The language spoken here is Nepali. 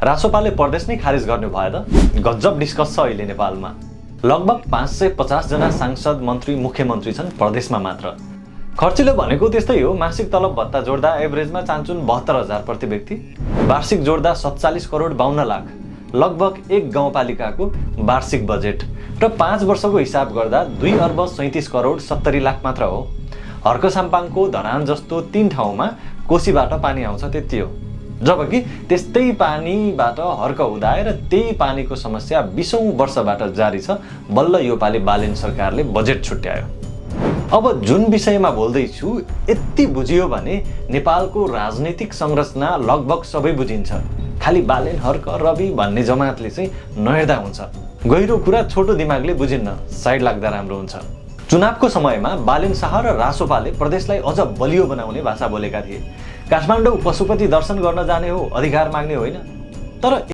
रासोपाले प्रदेश नै खारिज गर्ने भयो त। गजब डिस्कस छ अहिले नेपालमा। लगभग 550 जना सांसद, मन्त्री, मुख्यमन्त्री छन् प्रदेशमा मात्र। खर्चिलो भनेको त्यस्तै हो। मासिक तलब भत्ता जोड्दा एभरेजमा चान्चुन 72,000 प्रति व्यक्ति, वार्षिक जोड्दा 47 करोड 52 लाख, लगभग एक गाउँपालिकाको वार्षिक बजेट। र 5 वर्षको हिसाब गर्दा 2 अर्ब 37 करोड 70 लाख मात्र हो। हर्क साम्पाङको धरान जस्तो 3 ठाउँमा कोसीबाट पानी आउँछ त्यति हो। जबकि त्यस्तै पानीबाट हर्क उदाए र त्यही पानीको समस्या 20औं वर्षबाट जारी छ। बल्ल योपालि बालेन सरकारले बजेट छुट्यायो। अब जुन विषयमा बोल्दैछु यति बुझियो भने नेपालको राजनीतिक संरचना लगभग सबै बुझिन्छ। खालि बालेन, हर्क, रवि भन्ने जमातले चाहिँ नहेर्दा हुन्छ। गहिरो कुरा छोटो दिमागले बुझिन्न, साइड लाग्दा राम्रो हुन्छ। चुनावको समयमा बालेन शाह र रासोपाले प्रदेशलाई अझ बलियो बनाउने भाषा बोलेका थिए। काठमाडौँ पशुपति दर्शन गर्न जाने हो, अधिकार माग्ने होइन। तर